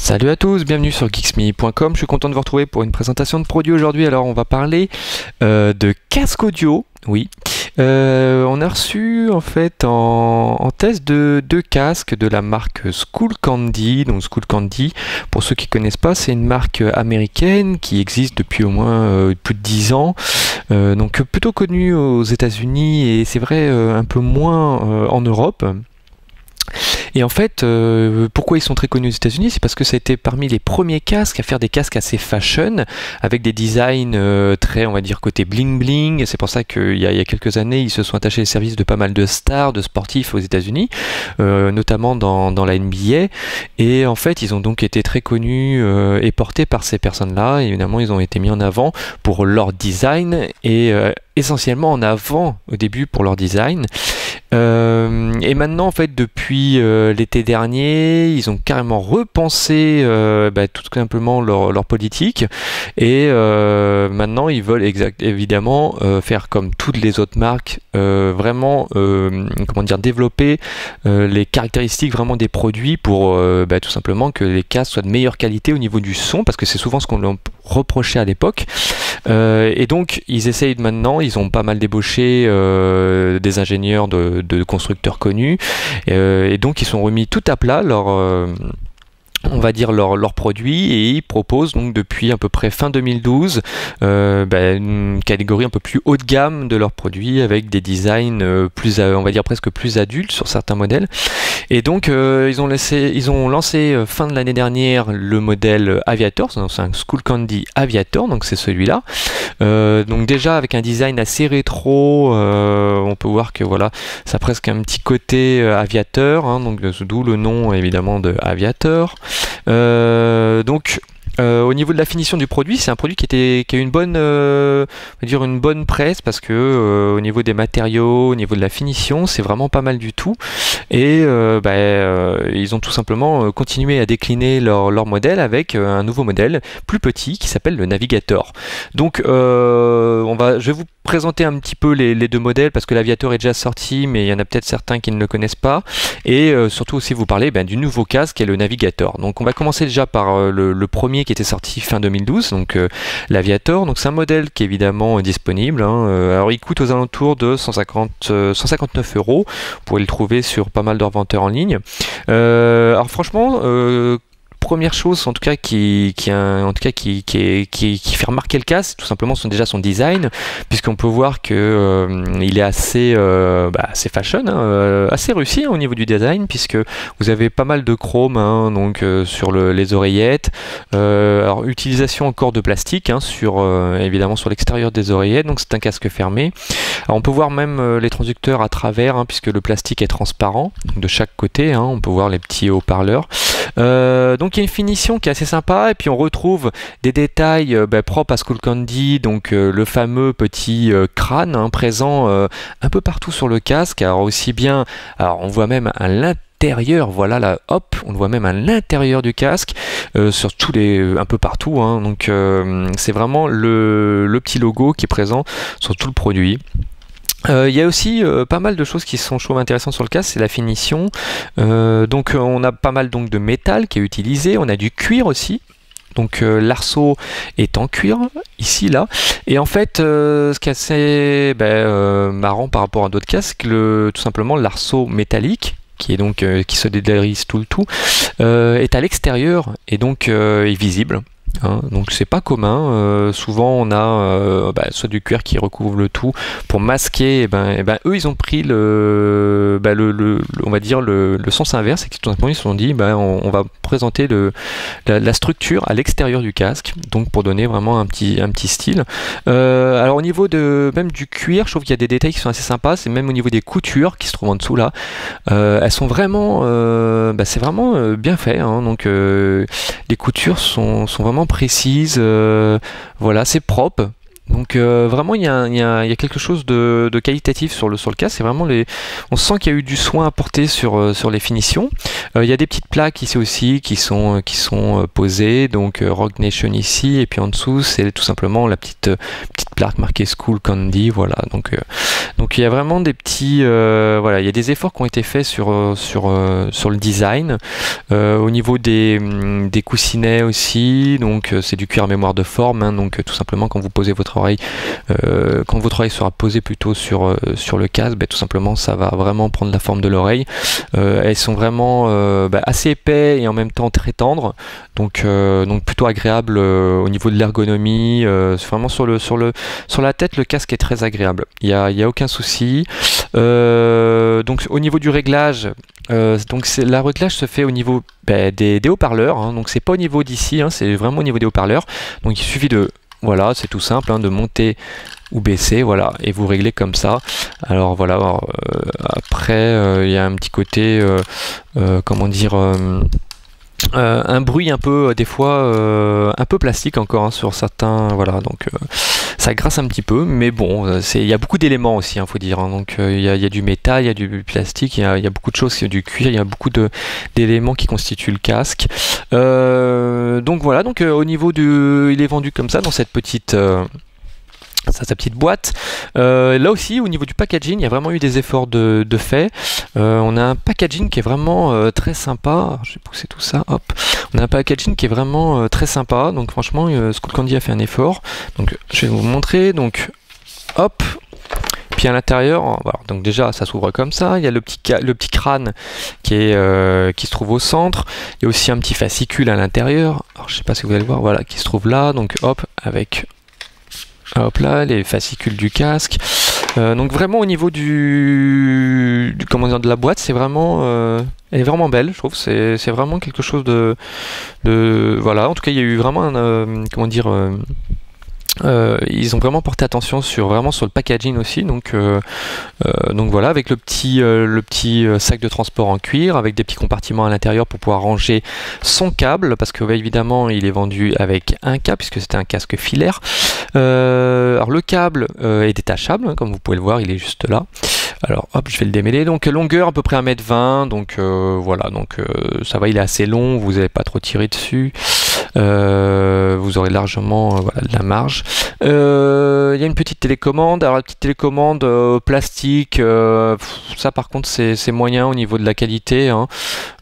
Salut à tous, bienvenue sur geeksme.com. Je suis content de vous retrouver pour une présentation de produits aujourd'hui. Alors on va parler de casque audio. Oui, on a reçu en fait en test deux casques de la marque Skullcandy. Donc Skullcandy, pour ceux qui ne connaissent pas, c'est une marque américaine qui existe depuis au moins plus de 10 ans. Donc plutôt connue aux États-Unis et c'est vrai un peu moins en Europe. Et en fait, pourquoi ils sont très connus aux États-Unis, c'est parce que ça a été parmi les premiers casques à faire des casques assez fashion, avec des designs très, on va dire, côté bling bling. C'est pour ça qu'il y a quelques années, ils se sont attachés les services de pas mal de stars, de sportifs aux États-Unis, notamment dans la NBA. Et en fait, ils ont donc été très connus et portés par ces personnes-là. Évidemment, ils ont été mis en avant pour leur design et essentiellement en avant au début pour leur design. Et maintenant en fait depuis l'été dernier ils ont carrément repensé tout simplement leur politique et maintenant ils veulent évidemment faire comme toutes les autres marques, vraiment comment dire, développer les caractéristiques vraiment des produits pour tout simplement que les casques soient de meilleure qualité au niveau du son, parce que c'est souvent ce qu'on leur reprochait à l'époque. Et donc ils essayent maintenant, ils ont pas mal débauché des ingénieurs de constructeurs connus, et donc ils sont remis tout à plat on va dire leurs produits, et ils proposent donc depuis à peu près fin 2012 une catégorie un peu plus haut de gamme de leurs produits avec des designs plus, on va dire presque plus adultes sur certains modèles. Et donc ils ont lancé fin de l'année dernière le modèle Aviator, c'est un Skullcandy Aviator, donc c'est celui-là. Donc déjà avec un design assez rétro, on peut voir que voilà, ça a presque un petit côté aviateur, hein, donc d'où le nom évidemment de Aviator. Au niveau de la finition du produit, c'est un produit qui a eu une bonne, on va dire une bonne presse, parce que au niveau des matériaux, au niveau de la finition, c'est vraiment pas mal du tout. Et ils ont tout simplement continué à décliner leur modèle avec un nouveau modèle plus petit qui s'appelle le Navigator. Donc je vais vous présenter un petit peu les deux modèles, parce que l'Aviator est déjà sorti, mais il y en a peut-être certains qui ne le connaissent pas, et surtout aussi vous parler du nouveau casque qui est le Navigator. Donc on va commencer déjà par le premier qui était sorti fin 2012, donc l'Aviator. Donc c'est un modèle qui est évidemment disponible, hein. Alors il coûte aux alentours de 159 €. Vous pouvez le trouver sur pas mal de revendeurs en ligne. Alors franchement, première chose en tout cas qui fait remarquer le casque, c'est tout simplement son design, puisqu'on peut voir que il est assez fashion, hein, assez réussi, hein, au niveau du design, puisque vous avez pas mal de chrome, hein, donc sur les oreillettes. Alors utilisation encore de plastique, hein, évidemment sur l'extérieur des oreillettes, donc c'est un casque fermé. Alors on peut voir même les transducteurs à travers, hein, puisque le plastique est transparent de chaque côté, hein, on peut voir les petits haut-parleurs. Donc il y a une finition qui est assez sympa, et puis on retrouve des détails propres à Skullcandy, donc le fameux petit crâne, hein, présent un peu partout sur le casque. Alors aussi bien, alors on voit même à l'intérieur, voilà là, hop, on le voit même à l'intérieur du casque, sur un peu partout, hein, donc c'est vraiment le petit logo qui est présent sur tout le produit. Il y a aussi pas mal de choses qui sont, je trouve, intéressantes sur le casque, c'est la finition. Donc on a pas mal donc de métal qui est utilisé, on a du cuir aussi. Donc l'arceau est en cuir, ici, là. Et en fait, ce qui est assez marrant par rapport à d'autres casques, tout simplement l'arceau métallique, qui est donc qui se dédérise tout est à l'extérieur et donc est visible. Hein, donc c'est pas commun, souvent on a soit du cuir qui recouvre le tout pour masquer, eux ils ont pris on va dire le sens inverse, et tout simplement ils se sont dit on va présenter la structure à l'extérieur du casque, donc pour donner vraiment un petit style. Alors au niveau même du cuir, je trouve qu'il y a des détails qui sont assez sympas, c'est même au niveau des coutures qui se trouvent en dessous là, elles sont vraiment c'est vraiment bien fait, hein, donc les coutures sont vraiment précises, voilà, c'est propre. Donc vraiment il y a quelque chose de qualitatif sur le casque. C'est vraiment on sent qu'il y a eu du soin apporté sur les finitions. Il y a des petites plaques ici aussi qui sont posées, donc Rogue Nation ici, et puis en dessous c'est tout simplement la petite plaque marquée School Candy. Voilà, donc il y a vraiment des petits voilà, il y a des efforts qui ont été faits sur le design. Au niveau des coussinets aussi, donc c'est du cuir mémoire de forme, hein, donc tout simplement quand vous posez votre oreille, quand votre oreille sera posée plutôt sur le casque, tout simplement ça va vraiment prendre la forme de l'oreille. Elles sont vraiment assez épais et en même temps très tendres, donc plutôt agréable au niveau de l'ergonomie. C'est vraiment sur la tête, le casque est très agréable, il y a aucun souci. Donc au niveau du réglage, la réglage se fait au niveau des haut-parleurs, hein, donc c'est pas au niveau d'ici, hein, c'est vraiment au niveau des haut-parleurs. Donc il suffit de, voilà, c'est tout simple, hein, de monter ou baisser, voilà, et vous réglez comme ça. Alors voilà, après il y a un petit côté comment dire, un bruit un peu des fois un peu plastique encore, hein, sur certains, voilà, donc ça grasse un petit peu, mais bon, il y a beaucoup d'éléments aussi, faut dire, hein, donc il y a du métal, il y a du plastique, il y a beaucoup de choses, il y a du cuir, il y a beaucoup d'éléments qui constituent le casque. Donc voilà, donc au niveau il est vendu comme ça dans cette petite sa petite boîte. Là aussi au niveau du packaging il y a vraiment eu des efforts de fait. On a un packaging qui est vraiment très sympa. Alors, je vais pousser tout ça, hop. On a un packaging qui est vraiment très sympa, donc franchement School Candy a fait un effort. Donc je vais vous montrer, donc hop. Puis à l'intérieur, voilà, donc déjà ça s'ouvre comme ça, il y a le petit crâne qui se trouve au centre, il y a aussi un petit fascicule à l'intérieur, alors je sais pas si vous allez le voir, voilà, qui se trouve là, donc hop, avec hop là, les fascicules du casque. Donc vraiment au niveau comment dire, de la boîte, c'est vraiment elle est vraiment belle, je trouve. C'est vraiment quelque chose de voilà. En tout cas, il y a eu vraiment comment dire, ils ont vraiment porté attention sur le packaging aussi, donc voilà, avec le petit sac de transport en cuir, avec des petits compartiments à l'intérieur pour pouvoir ranger son câble, parce que évidemment il est vendu avec un câble puisque c'était un casque filaire. Alors le câble est détachable, hein, comme vous pouvez le voir, il est juste là. Alors hop, je vais le démêler. Donc longueur à peu près 1m20, donc voilà, donc ça va, il est assez long, vous n'avez pas trop tiré dessus. Vous aurez largement voilà, de la marge. Il y a une petite télécommande. Alors la petite télécommande plastique, ça par contre c'est moyen au niveau de la qualité, hein.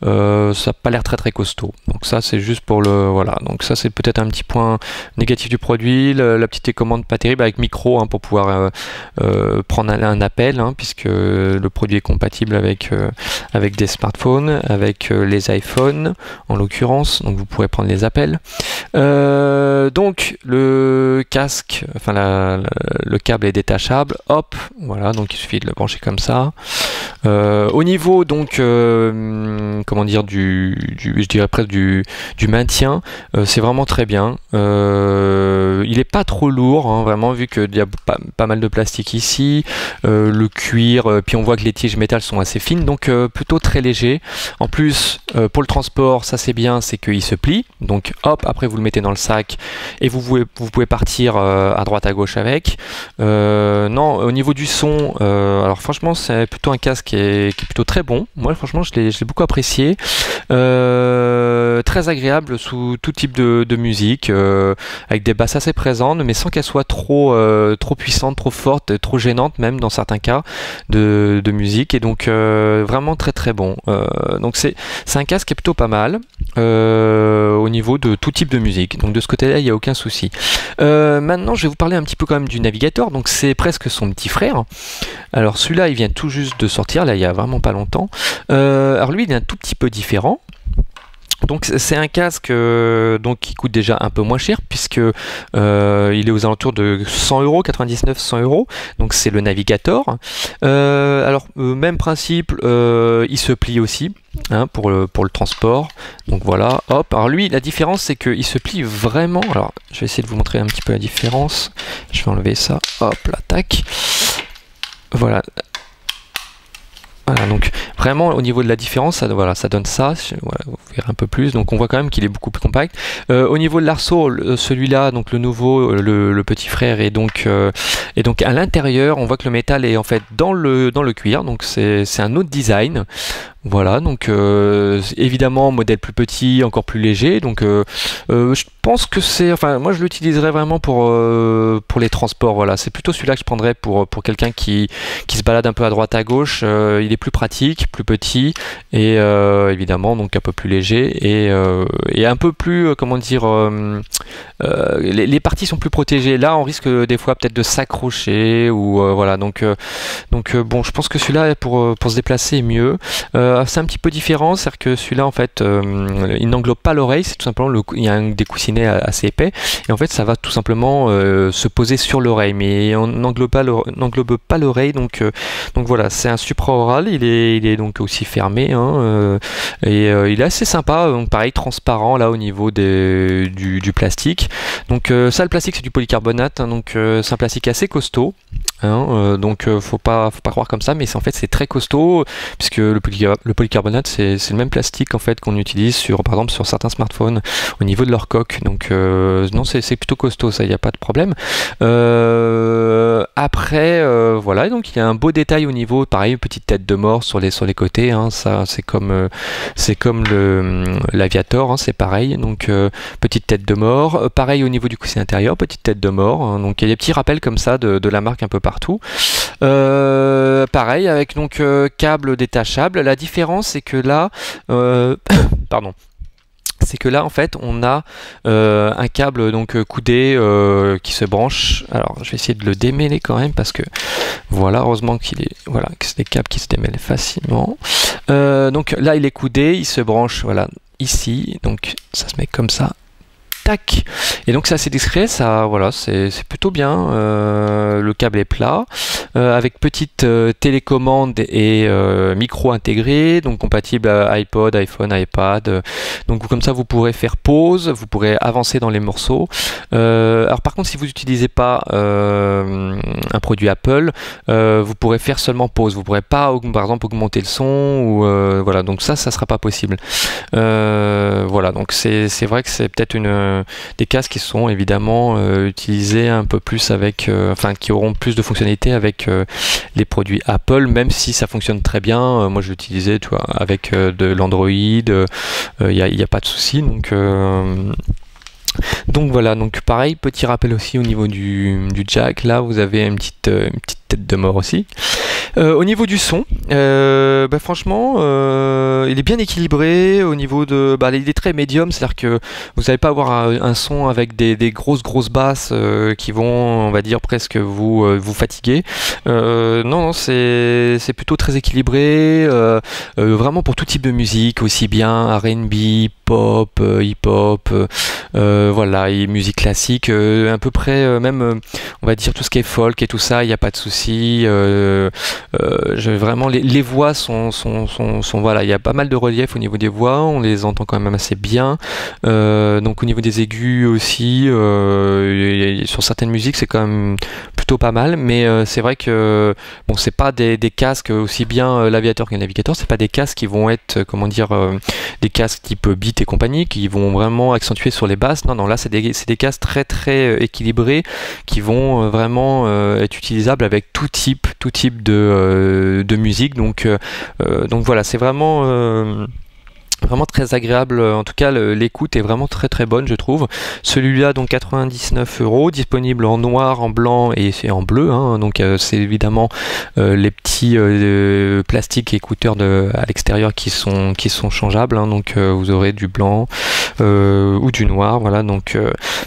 Ça n'a pas l'air très costaud. Donc ça c'est juste pour le voilà. Donc ça c'est peut-être un petit point négatif du produit. La petite télécommande pas terrible avec micro, hein, pour pouvoir prendre un appel, hein, puisque le produit est compatible avec des smartphones, avec les iPhones en l'occurrence. Donc vous pourrez prendre les appels. Donc le casque, enfin le câble est détachable, hop, voilà, donc il suffit de le brancher comme ça. Au niveau donc comment dire, je dirais presque du maintien, c'est vraiment très bien. Il est pas trop lourd, hein, vraiment, vu qu'il y a pas mal de plastique ici, le cuir, puis on voit que les tiges métal sont assez fines, donc plutôt très léger. En plus pour le transport, ça c'est bien, c'est qu'il se plie, donc hop, après vous le mettez dans le sac et vous pouvez partir à droite à gauche avec. Non, au niveau du son, alors franchement c'est plutôt un casque qui est plutôt très bon. Moi franchement je l'ai beaucoup apprécié. Très agréable sous tout type de musique, avec des basses assez présentes, mais sans qu'elles soient trop puissantes, trop fortes, trop gênantes même dans certains cas de musique, et donc vraiment très bon. Donc c'est un casque qui est plutôt pas mal au niveau de tout type de musique, donc de ce côté là il n'y a aucun souci. Maintenant je vais vous parler un petit peu quand même du navigateur, donc c'est presque son petit frère. Alors celui-là il vient tout juste de sortir, là il y a vraiment pas longtemps. Alors lui il est un tout petit peu différent. Donc c'est un casque donc qui coûte déjà un peu moins cher, puisque il est aux alentours de 100 €, 99-100 €. Donc c'est le Navigator. Alors même principe, il se plie aussi, hein, pour le transport. Donc voilà, hop. Alors lui, la différence c'est qu'il se plie vraiment. Alors je vais essayer de vous montrer un petit peu la différence. Je vais enlever ça. Hop, là, tac. Voilà. Voilà, donc vraiment au niveau de la différence, ça, voilà, ça donne ça. Voilà, vous verrez un peu plus. Donc on voit quand même qu'il est beaucoup plus compact. Au niveau de l'arceau, celui-là, donc le nouveau, le petit frère, et donc à l'intérieur, on voit que le métal est en fait dans le cuir. Donc c'est un autre design. Voilà, donc évidemment modèle plus petit, encore plus léger. Donc je pense que enfin moi je l'utiliserais vraiment pour les transports. Voilà, c'est plutôt celui-là que je prendrais pour quelqu'un qui se balade un peu à droite à gauche. Il est plus pratique, plus petit et évidemment donc un peu plus léger et un peu plus comment dire, les parties sont plus protégées. Là, on risque des fois peut-être de s'accrocher ou voilà. Donc bon, je pense que celui-là pour se déplacer est mieux. C'est un petit peu différent, c'est-à-dire que celui-là en fait il n'englobe pas l'oreille, c'est tout simplement il y a des coussinets assez épais et en fait ça va tout simplement se poser sur l'oreille, mais on n'englobe pas l'oreille, donc voilà, c'est un supraoral, il est donc aussi fermé hein, et il est assez sympa, donc pareil transparent là au niveau du plastique. Donc ça, le plastique c'est du polycarbonate hein, donc c'est un plastique assez costaud hein, donc faut pas croire comme ça, mais en fait c'est très costaud puisque le polycarbonate c'est le même plastique en fait qu'on utilise par exemple sur certains smartphones au niveau de leur coque. Donc non, c'est plutôt costaud, ça, il n'y a pas de problème. Après voilà, donc il y a un beau détail au niveau, pareil, une petite tête de mort sur les côtés hein, ça c'est comme l'Aviator hein, c'est pareil, donc petite tête de mort, pareil au niveau du coussin intérieur, petite tête de mort hein, donc il y a des petits rappels comme ça de la marque un peu partout. Pareil avec donc câble détachable. La différence c'est que là pardon, c'est que là en fait on a un câble donc coudé qui se branche. Alors je vais essayer de le démêler quand même parce que voilà, heureusement que c'est des câbles qui se démêlent facilement. Donc là il est coudé, il se branche voilà ici, donc ça se met comme ça. Tac. Et donc c'est assez discret, ça, voilà, c'est plutôt bien. Le câble est plat, avec petite télécommande et micro intégré, donc compatible à iPod, iPhone, iPad. Donc comme ça vous pourrez faire pause, vous pourrez avancer dans les morceaux. Alors par contre si vous n'utilisez pas un produit Apple, vous pourrez faire seulement pause. Vous pourrez pas par exemple augmenter le son ou voilà, donc ça sera pas possible. Voilà, donc c'est vrai que c'est peut-être des casques qui sont évidemment utilisés un peu plus avec, enfin qui auront plus de fonctionnalités avec les produits Apple, même si ça fonctionne très bien. Moi je l'utilisais, tu vois, avec de l'Android, il n'y a pas de souci. Donc voilà, donc pareil, petit rappel aussi au niveau du jack. Là vous avez une petite tête de mort aussi. Au niveau du son, franchement, il est bien équilibré. Au niveau de, il est très médium, c'est-à-dire que vous n'allez pas avoir un son avec des grosses basses qui vont, on va dire, presque vous fatiguer. Non, c'est plutôt très équilibré, vraiment pour tout type de musique, aussi bien R&B, pop, hip-hop, voilà, et musique classique, à peu près, même, on va dire tout ce qui est folk et tout ça, il n'y a pas de souci. Vraiment les voix sont voilà, il y a pas mal de relief au niveau des voix, on les entend quand même assez bien. Donc au niveau des aigus aussi, sur certaines musiques c'est quand même plutôt pas mal, mais c'est vrai que bon, c'est pas des casques aussi bien l'Aviator que le Navigator, c'est pas des casques qui vont être comment dire des casques type Beat et compagnie qui vont vraiment accentuer sur les basses. Non, là c'est des casques très équilibrés qui vont vraiment être utilisables avec tout type de musique. Donc voilà, c'est vraiment très agréable, en tout cas l'écoute est vraiment très bonne, je trouve. Celui-là donc 99 €, disponible en noir, en blanc et en bleu hein. Donc c'est évidemment les petits plastiques écouteurs à l'extérieur qui sont changeables hein. Donc vous aurez du blanc ou du noir, voilà, donc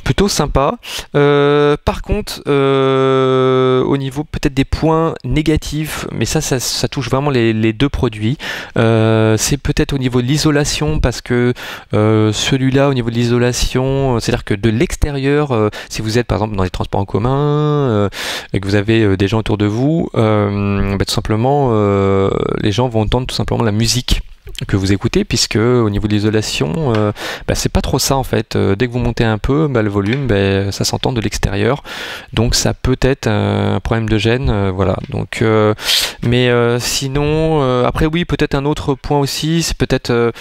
plutôt sympa. Par contre au niveau peut-être des points négatifs, mais ça touche vraiment les deux produits, c'est peut-être au niveau de l'isolation, parce que celui-là au niveau de l'isolation, c'est-à-dire que de l'extérieur, si vous êtes par exemple dans les transports en commun et que vous avez des gens autour de vous, tout simplement les gens vont entendre tout simplement la musique que vous écoutez, puisque au niveau de l'isolation, c'est pas trop ça en fait. Dès que vous montez un peu, le volume, ça s'entend de l'extérieur, donc ça peut être un problème de gêne, voilà. Donc, sinon, après oui, peut-être un autre point aussi, c'est peut-être,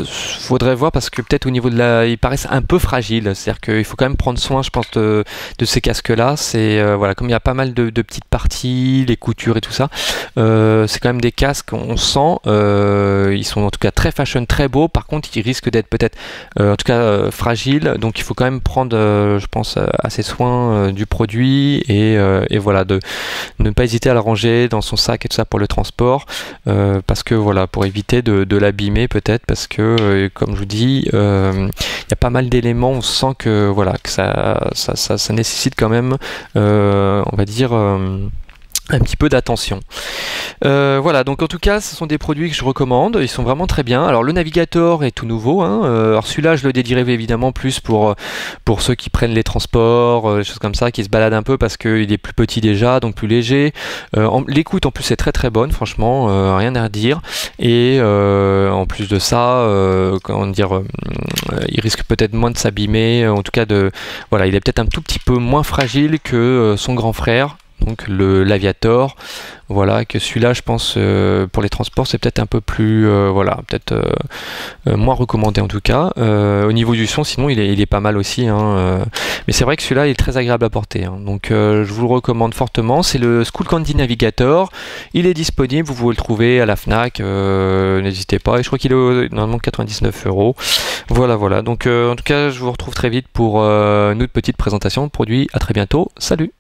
faudrait voir parce que peut-être au niveau de ils paraissent un peu fragiles, c'est-à-dire qu'il faut quand même prendre soin, je pense, de ces casques-là. C'est voilà, comme il y a pas mal de petites parties, les coutures et tout ça, c'est quand même des casques, on sent. Ils sont en tout cas très fashion, très beaux. Par contre, ils risquent d'être peut-être, en tout cas, fragiles. Donc, il faut quand même prendre, je pense, assez soin du produit et voilà, de ne pas hésiter à le ranger dans son sac et tout ça pour le transport, parce que voilà, pour éviter de l'abîmer peut-être, parce que comme je vous dis, il y a pas mal d'éléments. On sent que voilà, que ça nécessite quand même, on va dire, un petit peu d'attention. Voilà, donc en tout cas, ce sont des produits que je recommande. Ils sont vraiment très bien. Alors le navigateur est tout nouveau, hein. Alors celui-là, je le dédirigeais évidemment plus pour ceux qui prennent les transports, des choses comme ça, qui se baladent un peu parce qu'il est plus petit déjà, donc plus léger. L'écoute en plus est très très bonne, franchement, rien à redire. Et en plus de ça, comment dire, il risque peut-être moins de s'abîmer. En tout cas, voilà, il est peut-être un tout petit peu moins fragile que son grand frère. Donc l'Aviator, voilà, que celui-là, je pense, pour les transports, c'est peut-être un peu plus, voilà, peut-être moins recommandé en tout cas. Au niveau du son, sinon, il est pas mal aussi, hein, mais c'est vrai que celui-là, il est très agréable à porter, hein, donc je vous le recommande fortement. C'est le Skullcandy Navigator. Il est disponible, vous pouvez le trouver à la Fnac, n'hésitez pas. Et je crois qu'il est normalement 99 €. Voilà, voilà. Donc en tout cas, je vous retrouve très vite pour une autre petite présentation de produit. À très bientôt. Salut!